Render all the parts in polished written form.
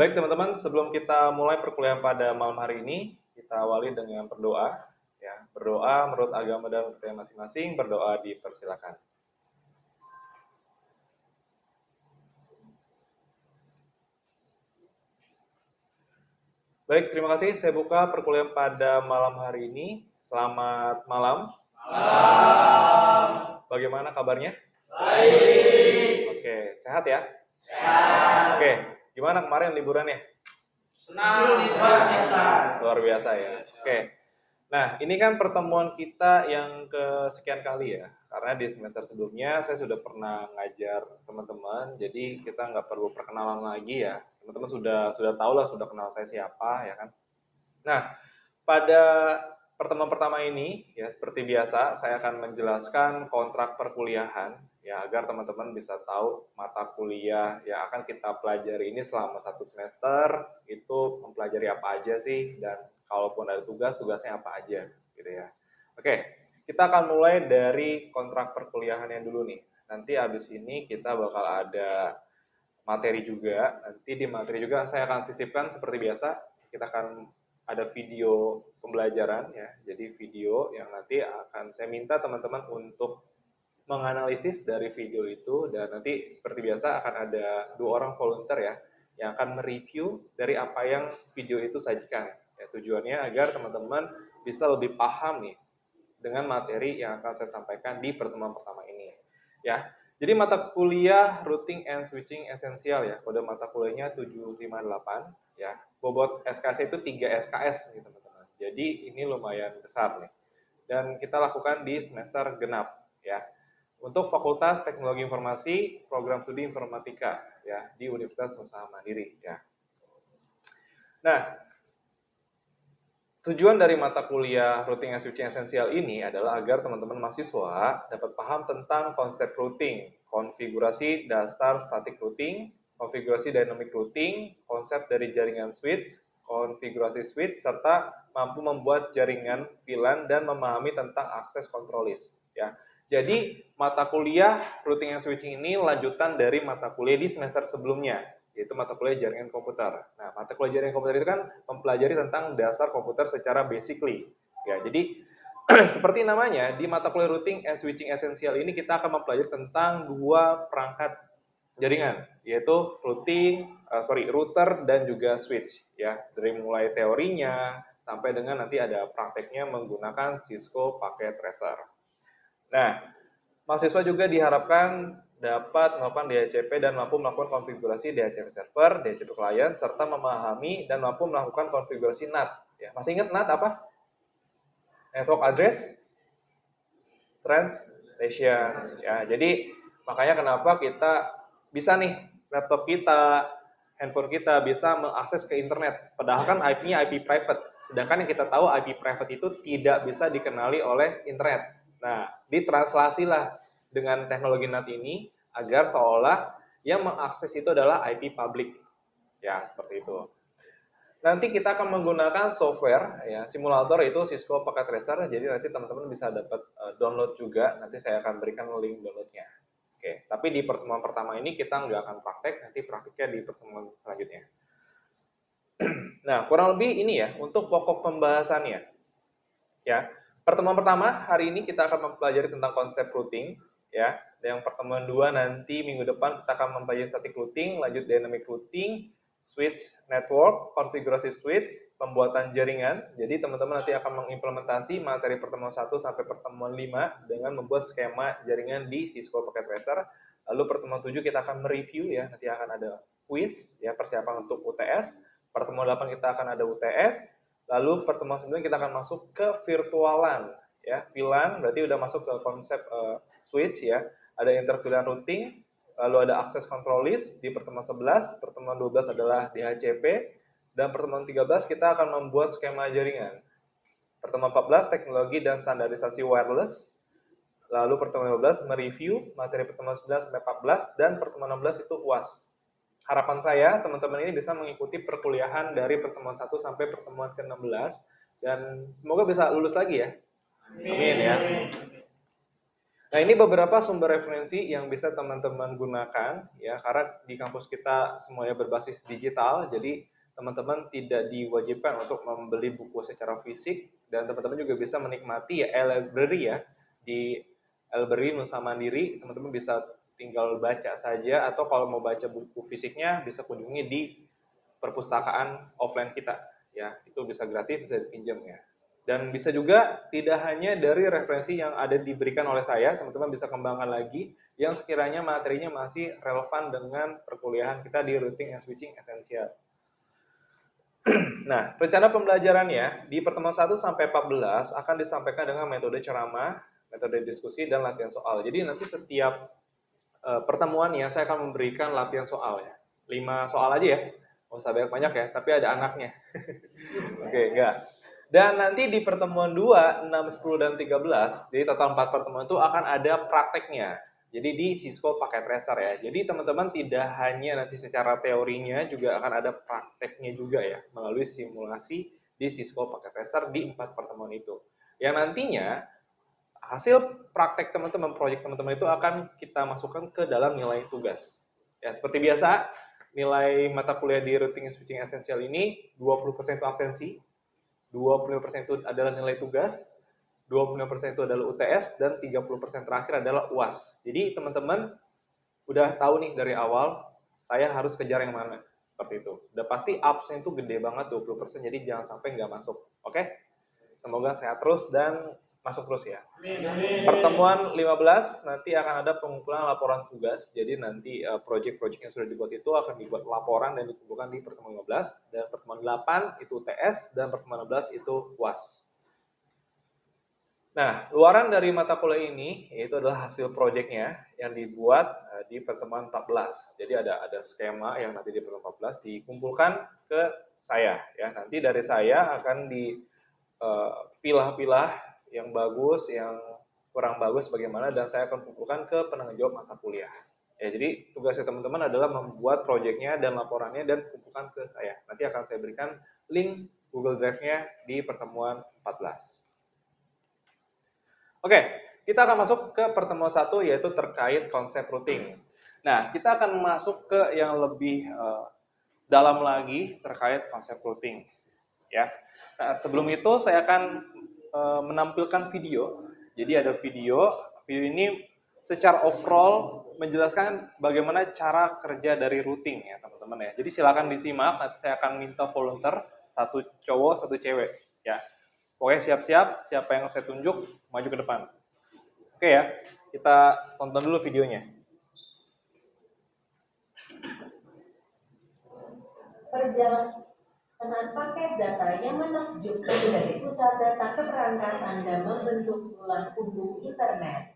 Baik teman-teman, sebelum kita mulai perkuliahan pada malam hari ini, kita awali dengan berdoa. Ya, berdoa menurut agama dan percaya masing-masing, berdoa dipersilakan. Baik, terima kasih. Saya buka perkuliahan pada malam hari ini. Selamat malam. Malam. Bagaimana kabarnya? Baik. Oke, sehat ya? Sehat. Oke, gimana kemarin liburannya? Senang. Luar biasa. Luar biasa ya. Oke. Nah, ini kan pertemuan kita yang kesekian kali ya. Karena di semester sebelumnya saya sudah pernah ngajar teman-teman, jadi kita nggak perlu perkenalan lagi ya. Teman-teman sudah tahu lah, sudah kenal saya siapa ya kan. Nah, pada pertemuan pertama ini ya seperti biasa saya akan menjelaskan kontrak perkuliahan ya agar teman-teman bisa tahu mata kuliah yang akan kita pelajari ini selama satu semester itu mempelajari apa aja sih, dan kalaupun ada tugasnya apa aja gitu ya. Oke, kita akan mulai dari kontrak perkuliahannya dulu nih. Nanti habis ini kita bakal ada materi juga. Nanti di materi juga saya akan sisipkan seperti biasa. Kita akan ada video pembelajaran ya. Jadi video yang nanti akan saya minta teman-teman untuk menganalisis dari video itu, dan nanti seperti biasa akan ada 2 orang volunteer ya yang akan mereview dari apa yang video itu sajikan. Ya, tujuannya agar teman-teman bisa lebih paham nih dengan materi yang akan saya sampaikan di pertemuan pertama ini. Ya, jadi mata kuliah Routing and Switching Esensial ya, kode mata kuliahnya 758 ya. Bobot SKS itu 3 SKS nih teman-teman. Jadi ini lumayan besar nih. Dan kita lakukan di semester genap ya. Untuk Fakultas Teknologi Informasi, Program Studi Informatika ya di Universitas Usaha Mandiri ya. Nah, tujuan dari mata kuliah Routing and Switching Esensial ini adalah agar teman-teman mahasiswa dapat paham tentang konsep routing, konfigurasi dasar static routing, konfigurasi dynamic routing, konsep dari jaringan switch, konfigurasi switch, serta mampu membuat jaringan VLAN dan memahami tentang akses control list. Ya. Jadi mata kuliah Routing and Switching ini lanjutan dari mata kuliah di semester sebelumnya, yaitu mata kuliah jaringan komputer. Nah, mata kuliah jaringan komputer itu kan mempelajari tentang dasar komputer secara basically. Ya, jadi seperti namanya, di mata kuliah Routing and Switching Esensial ini kita akan mempelajari tentang 2 perangkat jaringan, yaitu router dan juga switch. Ya, dari mulai teorinya sampai dengan nanti ada prakteknya menggunakan Cisco Packet Tracer. Nah, mahasiswa juga diharapkan dapat melakukan DHCP dan mampu melakukan konfigurasi DHCP server, DHCP client, serta memahami dan mampu melakukan konfigurasi NAT. Ya, masih ingat NAT apa? Network Address Translation. Ya, jadi makanya kenapa kita bisa nih laptop kita, handphone kita bisa mengakses ke internet. Padahal kan IP-nya IP private. Sedangkan yang kita tahu IP private itu tidak bisa dikenali oleh internet. Nah, ditranslasilah dengan teknologi NAT ini agar seolah yang mengakses itu adalah IP public. Ya, seperti itu. Nanti kita akan menggunakan software ya, simulator itu Cisco Packet Tracer. Jadi nanti teman-teman bisa dapat download juga. Nanti saya akan berikan link downloadnya. Oke, tapi di pertemuan pertama ini kita nggak akan praktek, nanti praktiknya di pertemuan selanjutnya. Nah, kurang lebih ini ya untuk pokok pembahasannya. Ya, pertemuan pertama hari ini kita akan mempelajari tentang konsep routing, ya. Yang pertemuan 2 nanti minggu depan kita akan mempelajari static routing, lanjut dynamic routing, switch network, konfigurasi switch, pembuatan jaringan. Jadi teman-teman nanti akan mengimplementasi materi pertemuan 1 sampai pertemuan 5 dengan membuat skema jaringan di Cisco Packet Tracer. Lalu pertemuan 7 kita akan mereview ya, nanti akan ada quiz ya, persiapan untuk UTS. Pertemuan 8 kita akan ada UTS. Lalu pertemuan 9 kita akan masuk ke virtualan ya. VLAN berarti udah masuk ke konsep switch ya. Ada inter-VLAN routing, lalu ada access control list di pertemuan 11, pertemuan 12 adalah DHCP, dan pertemuan 13 kita akan membuat skema jaringan. Pertemuan 14 teknologi dan standarisasi wireless. Lalu pertemuan 15 mereview materi pertemuan 9 sampai 14, dan pertemuan 16 itu UAS. Harapan saya teman-teman ini bisa mengikuti perkuliahan dari pertemuan 1 sampai pertemuan ke-16 dan semoga bisa lulus lagi ya. Amin ya. Nah, ini beberapa sumber referensi yang bisa teman-teman gunakan ya, karena di kampus kita semuanya berbasis digital, jadi teman-teman tidak diwajibkan untuk membeli buku secara fisik dan teman-teman juga bisa menikmati ya e-library ya di e-library Nusa Mandiri, teman-teman bisa tinggal baca saja atau kalau mau baca buku fisiknya bisa kunjungi di perpustakaan offline kita ya, itu bisa gratis, bisa dipinjam ya. Dan bisa juga tidak hanya dari referensi yang ada diberikan oleh saya, teman-teman bisa kembangkan lagi yang sekiranya materinya masih relevan dengan perkuliahan kita di Routing and Switching Essential. Nah, rencana pembelajarannya di pertemuan 1 sampai 14 akan disampaikan dengan metode ceramah, metode diskusi, dan latihan soal. Jadi nanti setiap pertemuannya saya akan memberikan latihan soal ya. 5 soal aja ya, nggak usah banyak-banyak ya, tapi ada anaknya. Oke, enggak. Dan nanti di pertemuan 2, 6, 10, dan 13, jadi total 4 pertemuan itu akan ada prakteknya. Jadi di Cisco pakai tracer ya. Jadi teman-teman tidak hanya nanti secara teorinya, juga akan ada prakteknya juga ya, melalui simulasi di Cisco pakai tracer di 4 pertemuan itu. Yang nantinya, hasil praktek teman-teman, proyek teman-teman itu akan kita masukkan ke dalam nilai tugas. Ya, seperti biasa, nilai mata kuliah di Routing and Switching Essential ini 20% itu absensi, 25% itu adalah nilai tugas, 25% itu adalah UTS, dan 30% terakhir adalah UAS. Jadi teman-teman udah tahu nih dari awal, saya harus kejar yang mana. Seperti itu. Udah pasti absen itu gede banget 20%, jadi jangan sampai nggak masuk. Oke? Semoga sehat terus dan masuk terus ya. Pertemuan 15 nanti akan ada pengumpulan laporan tugas. Jadi nanti proyek-proyek yang sudah dibuat itu akan dibuat laporan dan dikumpulkan di pertemuan 15, dan pertemuan 8 itu UTS, dan pertemuan 16 itu UAS. Nah, luaran dari mata kuliah ini yaitu adalah hasil proyeknya yang dibuat di pertemuan 14. Jadi ada skema yang nanti di pertemuan 14 dikumpulkan ke saya ya. Nanti dari saya akan dipilah-pilah yang bagus, yang kurang bagus bagaimana, dan saya akan kumpulkan ke penanggung jawab mata kuliah. Ya, jadi tugasnya teman-teman adalah membuat proyeknya dan laporannya dan kumpulkan ke saya. Nanti akan saya berikan link Google Drive-nya di pertemuan 14. Oke, kita akan masuk ke pertemuan 1 yaitu terkait konsep routing. Nah, kita akan masuk ke yang lebih dalam lagi terkait konsep routing. Ya. Nah, sebelum itu saya akan menampilkan video. Jadi ada video ini secara overall menjelaskan bagaimana cara kerja dari routing ya teman-teman ya. Jadi silakan disimak, nanti saya akan minta volunteer, 1 cowok, 1 cewek ya. Pokoknya siap-siap, siapa yang saya tunjuk maju ke depan. Oke ya, kita tonton dulu videonya. Perjalanan paket data yang menakjubkan dari pusat data ke perangkat Anda membentuk tulang punggung internet.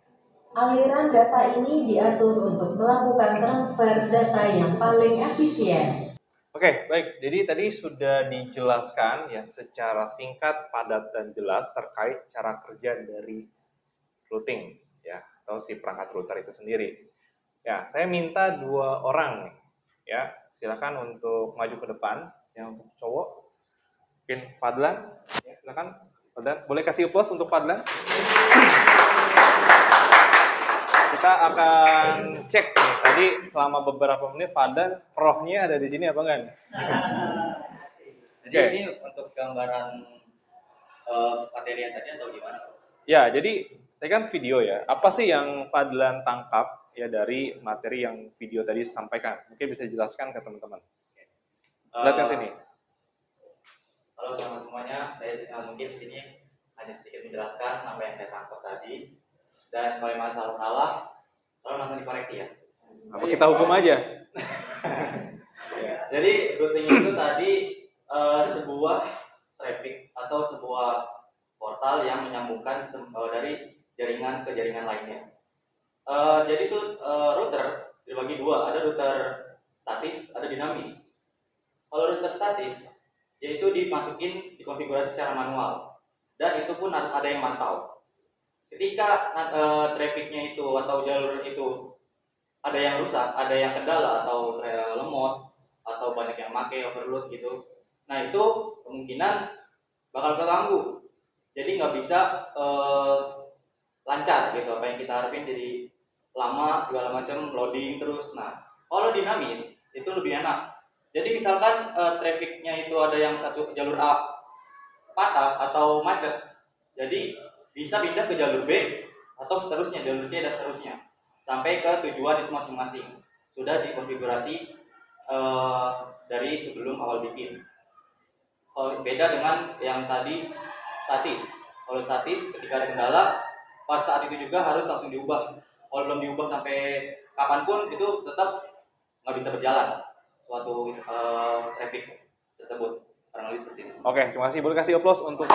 Aliran data ini diatur untuk melakukan transfer data yang paling efisien. Oke, baik. Jadi tadi sudah dijelaskan ya secara singkat, padat, dan jelas terkait cara kerja dari routing ya, atau si perangkat router itu sendiri. Ya, saya minta 2 orang ya. Silakan untuk maju ke depan. Yang untuk cowok, mungkin Fadlan. Ya, silakan Fadlan. Boleh kasih applause untuk Fadlan? Kita akan cek nih. Tadi selama beberapa menit Fadlan rohnya ada di sini apa enggak? Jadi ini untuk gambaran materi yang tadi atau gimana? Ya, jadi tadi kan video ya. Apa sih yang Fadlan tangkap ya dari materi yang video tadi sampaikan? Mungkin bisa jelaskan ke teman-teman. Lihat yang sini. Halo teman semuanya, saya mungkin di sini hanya sedikit menjelaskan apa yang saya tangkap tadi. Dan kalau masalah salah, tolong langsung dikoreksi ya. Apa kita hukum aja? Jadi routing itu tadi sebuah traffic atau sebuah portal yang menyambungkan dari jaringan ke jaringan lainnya. Jadi itu router dibagi 2, ada router statis, ada dinamis. Kalau router statis, yaitu dimasukin dikonfigurasi secara manual, dan itu pun harus ada yang mantau. Ketika trafficnya itu atau jalur itu ada yang rusak, ada yang kendala atau lemot atau banyak yang pakai overload gitu, nah itu kemungkinan bakal keganggu. Jadi nggak bisa lancar gitu, apa yang kita harapin jadi lama segala macam loading terus. Nah, kalau dinamis itu lebih enak. Jadi misalkan trafficnya itu ada yang satu jalur A patah atau macet, jadi bisa pindah ke jalur B atau seterusnya jalur C dan seterusnya sampai ke tujuan itu masing-masing. Sudah dikonfigurasi dari sebelum awal bikin. Kalau beda dengan yang tadi statis. Kalau statis ketika ada kendala pas saat itu juga harus langsung diubah. Kalau belum diubah sampai kapanpun itu tetap nggak bisa berjalan suatu traffic tersebut. Kurang lebih seperti itu. Oke, terima kasih. Boleh kasih applause untuk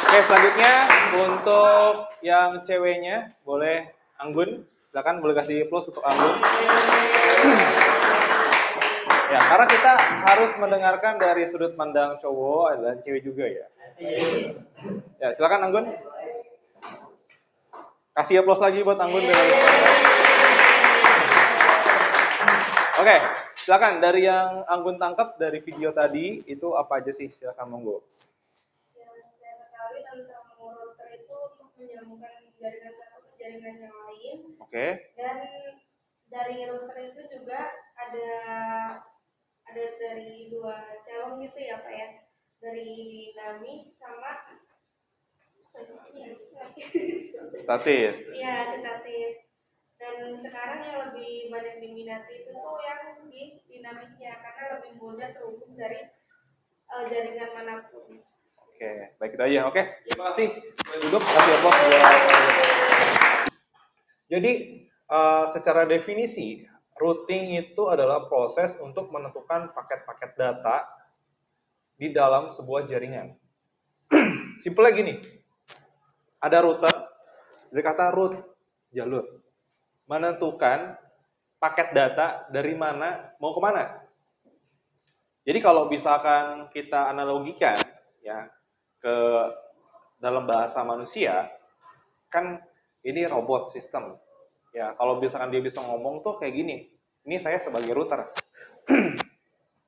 Oke, selanjutnya untuk yang ceweknya boleh Anggun. Silakan boleh kasih applause untuk Anggun. Ya, karena kita harus mendengarkan dari sudut pandang cowok adalah cewek juga ya. Ya, silakan Anggun. Kasih applause lagi buat Anggun. Oke, silakan dari yang Anggun tangkap dari video tadi itu apa aja sih? Silakan monggo. Yang saya ketahui tentang router itu untuk menyambungkan jaringan satu ke jaringan yang lain. Oke. Dan dari router itu juga ada dari dua cabang gitu ya Pak ya, dari dinamis sama Statis. Iya, statis. Dan sekarang yang lebih banyak diminati itu tuh yang di dinamisnya karena lebih mudah terhubung dari jaringan manapun. Oke, baik itu aja. Oke, terima kasih. Duduk, kasih applause buat. Jadi, secara definisi, routing itu adalah proses untuk menentukan paket-paket data di dalam sebuah jaringan. Simpelnya gini, ada router, dari kata route, jalur, menentukan paket data dari mana mau kemana. Jadi kalau misalkan kita analogikan ya ke dalam bahasa manusia, kan ini robot sistem. Ya, kalau misalkan dia bisa ngomong tuh kayak gini. Ini saya sebagai router.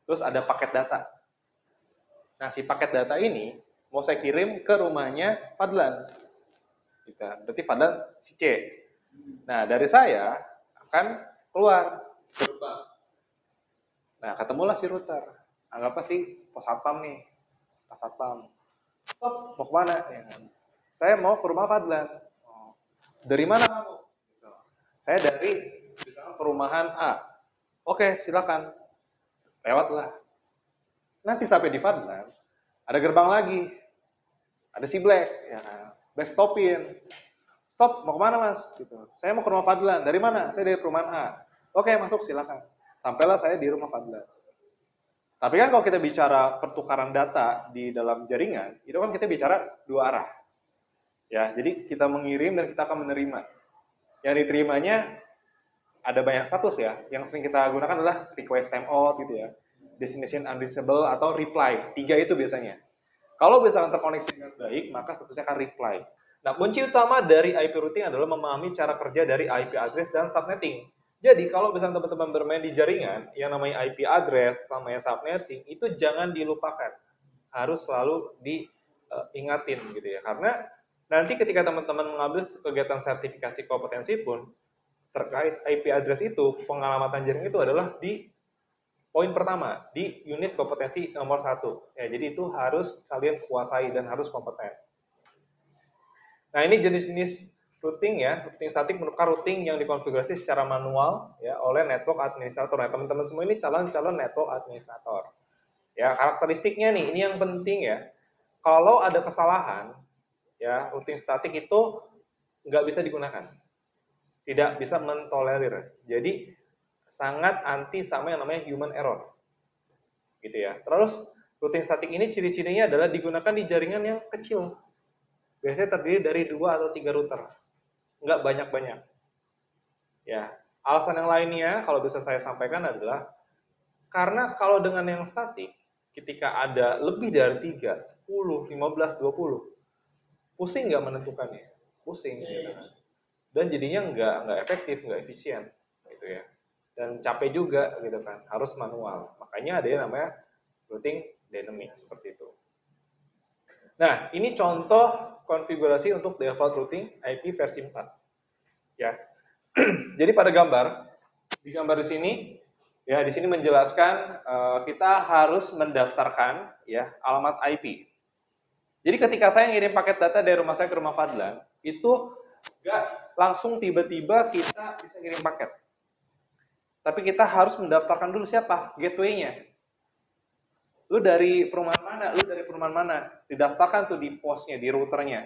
Terus ada paket data. Nah, si paket data ini mau saya kirim ke rumahnya Fadlan. Gitu. Berarti Fadlan si C. Nah, dari saya akan keluar. Nah, ketemulah si router. Anggaplah si pos satpam nih. Pos satpam. Stop, mau kemana? Ya kan? Saya mau ke rumah Fadlan. Oh. Dari mana kamu? Saya dari misalkan perumahan A. Oke, silakan. Lewatlah. Nanti sampai di Fadlan, ada gerbang lagi. Ada si Black. Ya kan? Black stopin. Stop, mau kemana mas? Gitu. Saya mau ke rumah Fadlan. Dari mana? Saya dari perumahan A. Oke, masuk silakan. Sampailah saya di rumah Fadlan. Tapi kan kalau kita bicara pertukaran data di dalam jaringan, itu kan kita bicara dua arah. Ya, jadi kita mengirim dan kita akan menerima. Yang diterimanya ada banyak status ya. Yang sering kita gunakan adalah request timeout gitu ya. Destination unreachable atau reply. 3 itu biasanya. Kalau misalkan terkoneksi dengan baik, maka statusnya akan reply. Nah, kunci utama dari IP routing adalah memahami cara kerja dari IP address dan subnetting. Jadi, kalau misalnya teman-teman bermain di jaringan, yang namanya IP address, namanya subnetting, itu jangan dilupakan. Harus selalu diingatin gitu ya. Karena nanti ketika teman-teman mengambil kegiatan sertifikasi kompetensi pun, terkait IP address itu, pengalamatan jaringan itu adalah di poin pertama, di unit kompetensi nomor 1. Ya, jadi itu harus kalian kuasai dan harus kompeten. Nah, ini jenis-jenis routing ya, routing statik merupakan routing yang dikonfigurasi secara manual ya oleh network administrator. Nah, teman-teman semua ini calon-calon network administrator. Ya, karakteristiknya nih, ini yang penting ya. Kalau ada kesalahan, ya, routing statik itu nggak bisa digunakan. Tidak bisa mentolerir. Jadi, sangat anti sama yang namanya human error. Gitu ya. Terus, routing statik ini ciri-cirinya adalah digunakan di jaringan yang kecil. Biasanya terdiri dari 2 atau 3 router. Nggak banyak-banyak. Ya, alasan yang lainnya, kalau bisa saya sampaikan adalah, karena kalau dengan yang statik, ketika ada lebih dari 3, 10, 15, 20, pusing nggak menentukannya? Pusing. Gitu. Dan jadinya nggak efektif, nggak efisien. Gitu ya. Dan capek juga, gitu kan. Harus manual. Makanya ada yang namanya routing dynamic, seperti itu. Nah, ini contoh konfigurasi untuk default routing IP versi 4. Ya. Jadi pada di gambar di sini, ya di sini menjelaskan kita harus mendaftarkan ya alamat IP. Jadi ketika saya ngirim paket data dari rumah saya ke rumah Fadlan, itu nggak langsung tiba-tiba kita bisa ngirim paket. Tapi kita harus mendaftarkan dulu siapa gateway-nya. Lu dari perumahan mana? Lu dari perumahan mana? Didaftarkan tuh di postnya, di routernya.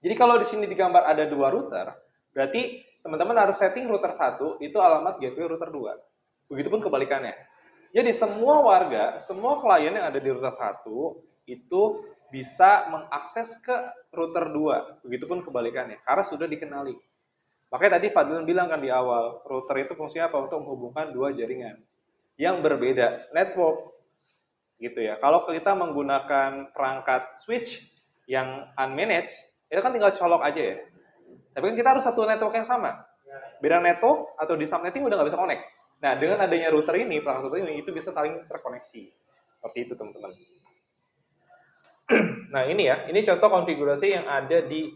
Jadi kalau di sini digambar ada 2 router, berarti teman-teman harus setting router 1 itu alamat gateway router 2. Begitupun kebalikannya. Jadi semua warga, semua klien yang ada di router 1 itu bisa mengakses ke router 2. Begitupun kebalikannya, karena sudah dikenali. Makanya tadi Fadlan bilang kan di awal, router itu fungsinya apa? Untuk menghubungkan 2 jaringan yang berbeda, network. Gitu ya. Kalau kita menggunakan perangkat switch yang unmanaged, itu kan tinggal colok aja ya. Tapi kan kita harus satu network yang sama. Beda network atau di subnetting udah nggak bisa connect. Nah, dengan adanya router ini, perangkat router ini, itu bisa saling terkoneksi. Seperti itu, teman-teman. Nah, ini ya. Ini contoh konfigurasi yang ada di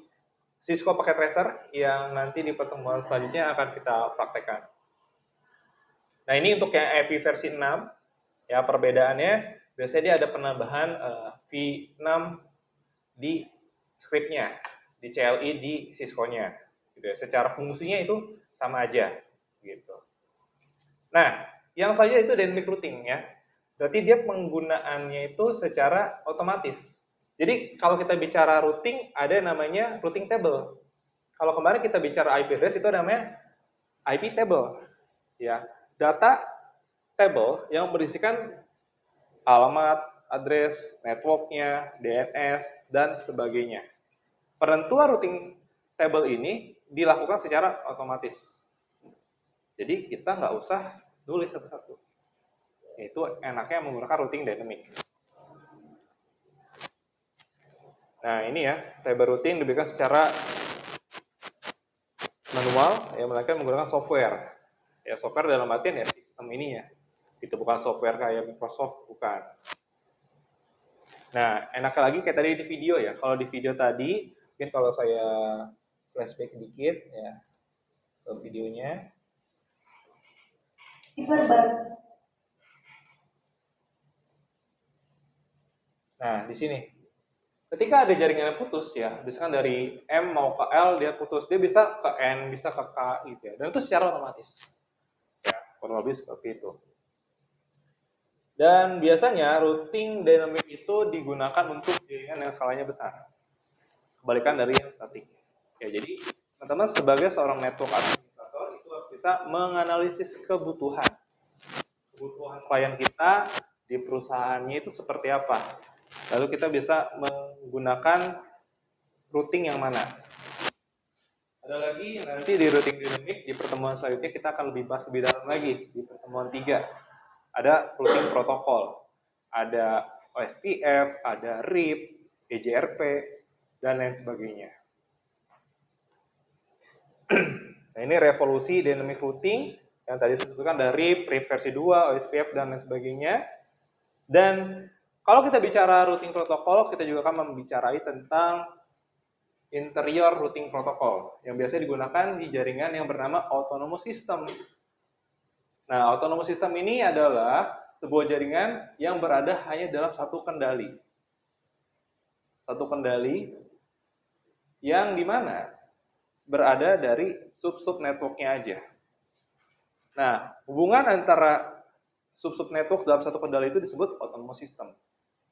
Cisco Packet Tracer yang nanti di pertemuan selanjutnya akan kita praktekkan. Nah, ini untuk yang IP versi 6. Ya, perbedaannya, biasanya dia ada penambahan V6 di script-nya, di CLI di Cisco-nya. Gitu ya. Secara fungsinya itu sama aja. Gitu. Nah, yang selanjutnya itu dynamic routing ya. Berarti dia penggunaannya itu secara otomatis. Jadi kalau kita bicara routing, ada namanya routing table. Kalau kemarin kita bicara IP address itu namanya IP table. Ya, data table yang berisikan alamat, address, networknya, DNS, dan sebagainya. Penentuan routing table ini dilakukan secara otomatis. Jadi kita nggak usah tulis satu-satu. Itu enaknya menggunakan routing dynamic. Nah ini ya, table routing diberikan secara manual, ya melainkan menggunakan software. Ya software dalam artian ya sistem ini ya. Itu bukan software kayak Microsoft, bukan. Nah, enaknya lagi kayak tadi di video ya. Kalau di video tadi, mungkin kalau saya flashback dikit ya ke videonya. Nah, di sini. Ketika ada jaringan yang putus ya, misalkan dari M mau ke L dia putus, dia bisa ke N, bisa ke K gitu ya. Dan itu secara otomatis. Ya, kurang lebih seperti itu. Dan biasanya routing dynamic itu digunakan untuk jaringan yang skalanya besar. Kebalikan dari yang statik. Ya, jadi teman-teman sebagai seorang network administrator itu harus bisa menganalisis kebutuhan klien kita di perusahaannya itu seperti apa. Lalu kita bisa menggunakan routing yang mana. Ada lagi nanti di routing dynamic di pertemuan selanjutnya kita akan lebih bahas lebih dalam lagi di pertemuan 3. Ada routing protokol, ada OSPF, ada RIP, EJRP, dan lain sebagainya. Nah ini revolusi dynamic routing yang tadi disebutkan dari RIP versi 2, OSPF, dan lain sebagainya. Dan kalau kita bicara routing protokol, kita juga akan membicarai tentang interior routing protokol yang biasa digunakan di jaringan yang bernama autonomous system. Nah, autonomous system ini adalah sebuah jaringan yang berada hanya dalam satu kendali. Satu kendali yang dimana berada dari sub-sub networknya aja. Nah, hubungan antara sub-sub network dalam satu kendali itu disebut autonomous system.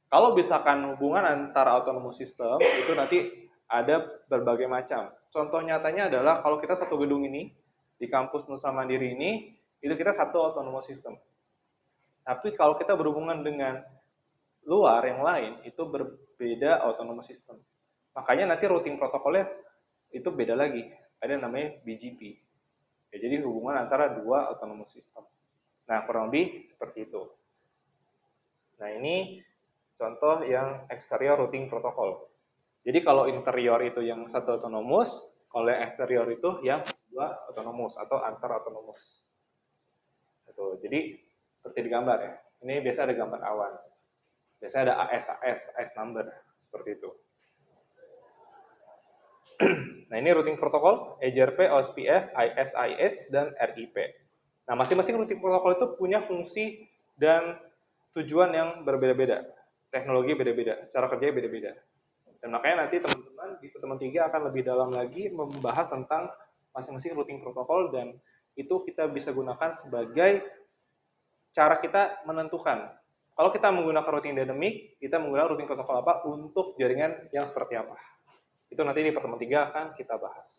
Kalau misalkan hubungan antara autonomous system itu nanti ada berbagai macam. Contoh nyatanya adalah kalau kita satu gedung ini di kampus Nusa Mandiri ini, itu kita satu autonomous system. Tapi kalau kita berhubungan dengan luar yang lain, itu berbeda autonomous system. Makanya nanti routing protokolnya itu beda lagi. Ada yang namanya BGP. Ya, jadi hubungan antara dua autonomous system. Nah, kurang lebih seperti itu. Nah, ini contoh yang exterior routing protokol. Jadi kalau interior itu yang satu autonomous, kalau yang eksterior itu yang dua autonomous atau antar autonomous. Itu. Jadi seperti di gambar ya. Ini biasa ada gambar awan. Biasanya ada AS number Seperti itu. Nah, ini routing protokol, EGRP, OSPF, SIS, dan RIP. Nah, masing-masing routing protokol itu punya fungsi dan tujuan yang berbeda-beda. Teknologi beda-beda, cara kerjanya beda-beda. Dan makanya nanti teman-teman di pertemuan 3 akan lebih dalam lagi membahas tentang masing-masing routing protokol, dan itu kita bisa gunakan sebagai cara kita menentukan. Kalau kita menggunakan routing dynamic, kita menggunakan routing protokol apa untuk jaringan yang seperti apa. Itu nanti di pertemuan 3 akan kita bahas.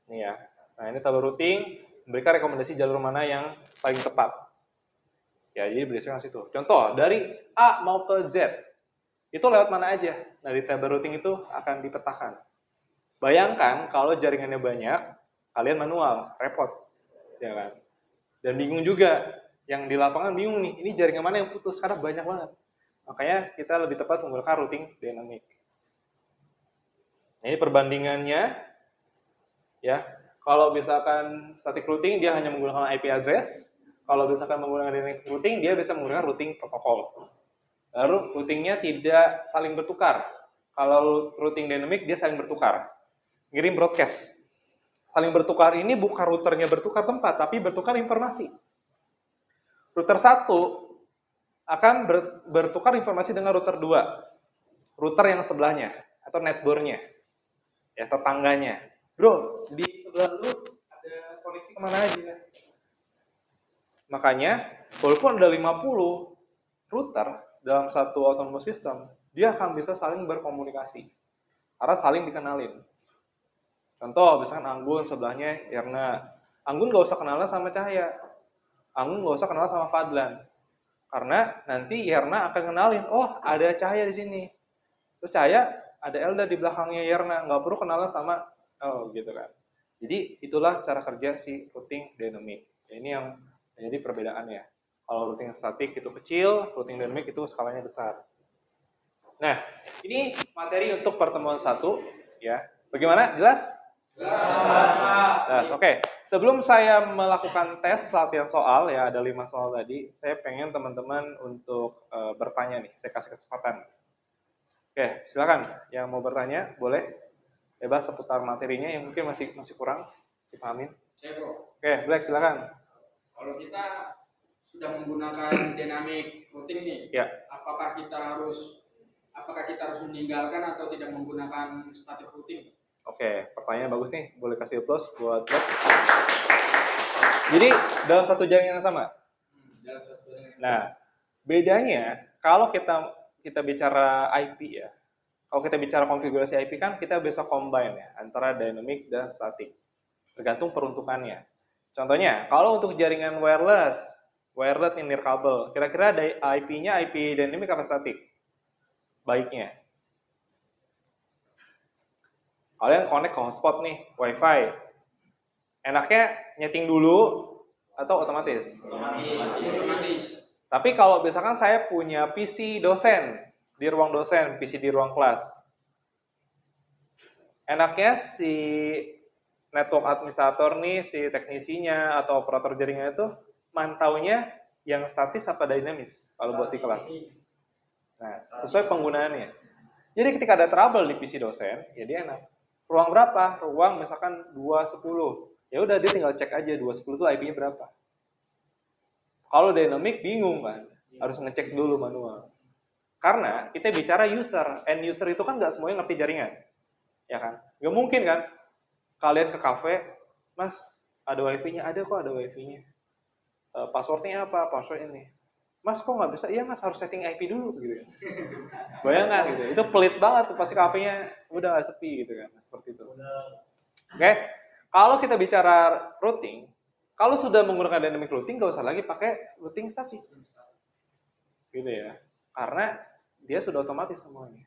Ini ya. Nah, ini tabel routing memberikan rekomendasi jalur mana yang paling tepat. Ya, jadi berdasarkan situ. Contoh, dari A mau ke Z, itu lewat mana aja? Nah, di tabel routing itu akan dipetakan. Bayangkan kalau jaringannya banyak, kalian manual, repot. Ya kan? Dan bingung juga. Yang di lapangan bingung nih, ini jaringan mana yang putus? Karena banyak banget. Makanya kita lebih tepat menggunakan routing dynamic. Nah, ini perbandingannya, ya. Kalau misalkan static routing, dia hanya menggunakan IP address. Kalau misalkan menggunakan dynamic routing, dia bisa menggunakan routing protokol. Lalu routingnya tidak saling bertukar. Kalau routing dynamic, dia saling bertukar. Ngirim broadcast. Saling bertukar ini bukan routernya bertukar tempat, tapi bertukar informasi. Router 1 akan bertukar informasi dengan router 2. Router yang sebelahnya, atau netbornya. Ya, tetangganya. Bro, di sebelah lu ada koneksi kemana aja? Makanya, walaupun ada 50 router dalam satu autonomous system, dia akan bisa saling berkomunikasi. Karena saling dikenalin. Contoh, misalkan Anggun sebelahnya Irna. Anggun gak usah kenalan sama Cahaya. Anggun gak usah kenalan sama Fadlan. Karena nanti Irna akan kenalin, oh ada Cahaya di sini. Terus Cahaya, ada Elda di belakangnya Irna. Gak perlu kenalan sama, oh gitu kan. Jadi itulah cara kerja si routing dynamic. Ini yang menjadi perbedaannya. Kalau routing statik itu kecil, routing dynamic itu skalanya besar. Nah, ini materi untuk pertemuan 1. Ya. Bagaimana? Jelas? Jelas. Oke. Sebelum saya melakukan tes latihan soal, ya ada 5 soal tadi, saya pengen teman-teman untuk bertanya nih. Saya kasih kesempatan. Oke, silakan. Yang mau bertanya, boleh. Bebas seputar materinya yang mungkin masih kurang dipahamin. Saya bro. Oke, Black, silakan. Kalau kita sudah menggunakan dynamic routing nih, Ya. apakah kita harus meninggalkan atau tidak menggunakan static routing? Oke, pertanyaan bagus nih. Boleh kasih plus buat Black. Jadi dalam satu jaringan yang sama. Nah, bedanya kalau kita bicara IP ya. Kalau kita bicara konfigurasi IP kan kita bisa combine ya antara dynamic dan static. Tergantung peruntukannya. Contohnya, kalau untuk jaringan wireless ini nirkabel, kira-kira IP-nya IP dynamic apa static? Baiknya. Kalian connect ke hotspot nih, WiFi. Enaknya nyeting dulu atau otomatis? Otomatis. Tapi kalau misalkan saya punya PC dosen di ruang dosen, PC di ruang kelas, enaknya si network administrator nih, si teknisinya atau operator jaringan itu mantaunya yang statis apa dinamis kalau buat di kelas. Nah, sesuai penggunaannya. Jadi ketika ada trouble di PC dosen, ya dia enak. Ruang berapa? Ruang misalkan 210. Ya udah dia tinggal cek aja 210 itu IP-nya berapa. Kalau dynamic bingung kan, harus ngecek dulu manual. Karena kita bicara user, end user itu kan nggak semuanya ngerti jaringan, ya kan? Nggak mungkin kan, kalian ke kafe, Mas, ada wifi-nya? Ada kok, ada wifi-nya. Passwordnya apa? Password ini. Mas, kok nggak bisa? Iya Mas, harus setting IP dulu, gitu. Bayangkan gitu, itu pelit banget, pasti kafenya udah nggak sepi gitu kan, seperti itu. Oke, kalau kita bicara routing, kalau sudah menggunakan dynamic routing, nggak usah lagi pakai routing static, gitu ya. Karena dia sudah otomatis semuanya.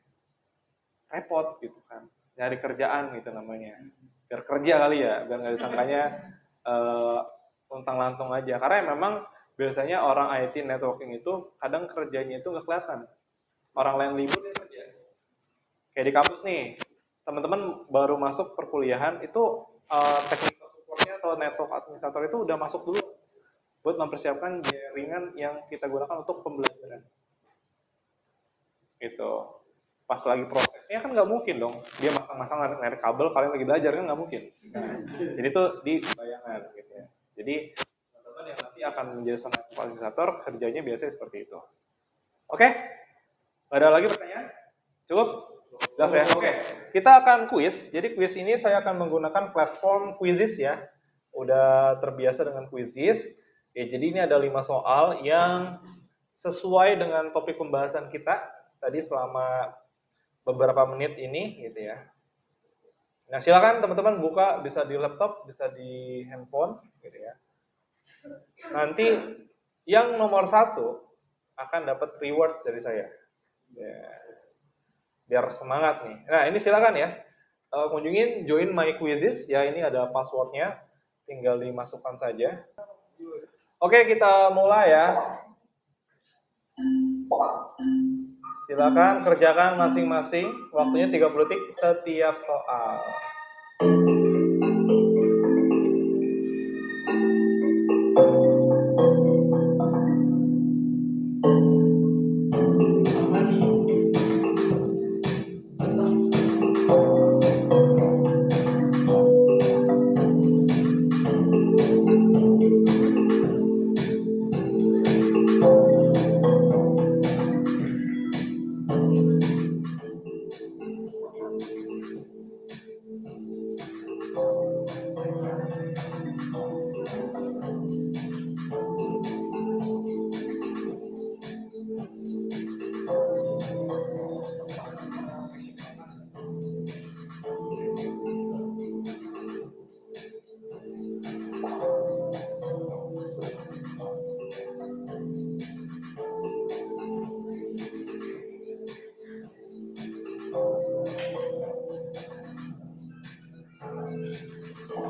Repot gitu kan. Nyari kerjaan gitu namanya. Biar kerja kali ya, biar nggak disangkanya luntang-lantung aja. Karena memang biasanya orang IT networking itu kadang kerjanya itu nggak kelihatan. Orang lain libur dia kerja. Kayak di kampus nih, teman-teman baru masuk perkuliahan itu technical supportnya atau network administrator itu udah masuk dulu buat mempersiapkan jaringan yang kita gunakan untuk pembelajaran. Gitu. pas lagi prosesnya kan nggak mungkin dong dia masang-masang narik kabel kalian lagi belajar kan nggak mungkin. Nah, jadi itu di bayangan gitu ya. Jadi teman-teman yang nanti akan menjadi seorang fasilitator kerjanya biasanya seperti itu. Oke, ada lagi pertanyaan? Cukup? Jelas ya? Oke, kita akan kuis. Jadi kuis ini saya akan menggunakan platform Quizizz ya. Udah terbiasa dengan Quizizz. Ya, jadi ini ada 5 soal yang sesuai dengan topik pembahasan kita tadi selama beberapa menit ini gitu ya. Nah, silakan teman-teman buka, bisa di laptop, bisa di handphone gitu ya. Nanti yang nomor 1 akan dapat reward dari saya. Ya. Biar semangat nih. Nah, ini silakan ya. Kunjungin join my Quizizz ya, ini ada passwordnya. Tinggal dimasukkan saja. Oke, kita mulai ya. Silakan kerjakan masing-masing. Waktunya 30 detik setiap soal.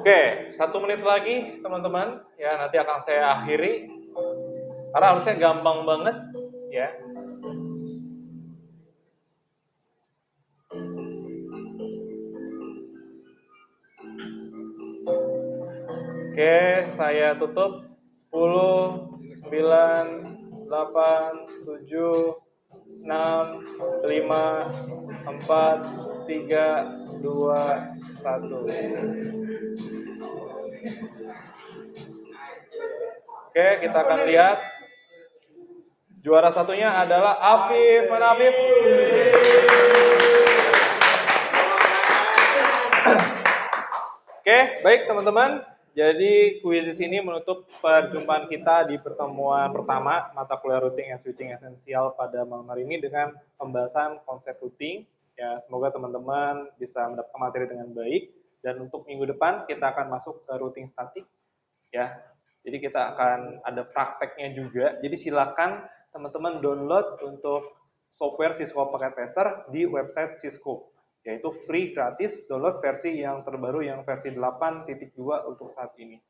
Oke, 1 menit lagi teman-teman. Ya, nanti akan saya akhiri. Karena harusnya gampang banget ya. Oke, saya tutup. 10, 9, 8, 7, 6, 5, 4, 3, 2, 1. Oke, kita akan lihat. Juara satunya adalah Afif. Mana Afif? Oke, baik teman-teman. Jadi Quizizz ini menutup perjumpaan kita di pertemuan pertama mata kuliah routing and switching esensial pada malam hari ini dengan pembahasan konsep routing. Ya, semoga teman-teman bisa mendapatkan materi dengan baik. Dan untuk minggu depan kita akan masuk ke routing statik. Ya, jadi kita akan ada prakteknya juga. Jadi silakan teman-teman download untuk software Cisco Packet Tracer di website Cisco, yaitu free gratis, download versi yang terbaru yang versi 8.2 untuk saat ini.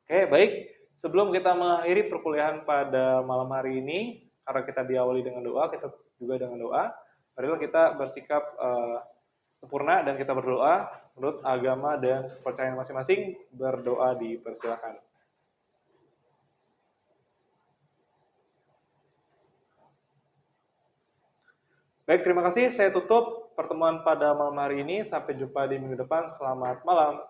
Oke, baik. Sebelum kita mengakhiri perkuliahan pada malam hari ini, karena kita diawali dengan doa, kita juga dengan doa, marilah kita bersikap sempurna dan kita berdoa menurut agama dan kepercayaan masing-masing. Berdoa dipersilakan. Baik, terima kasih. Saya tutup pertemuan pada malam hari ini. Sampai jumpa di minggu depan. Selamat malam.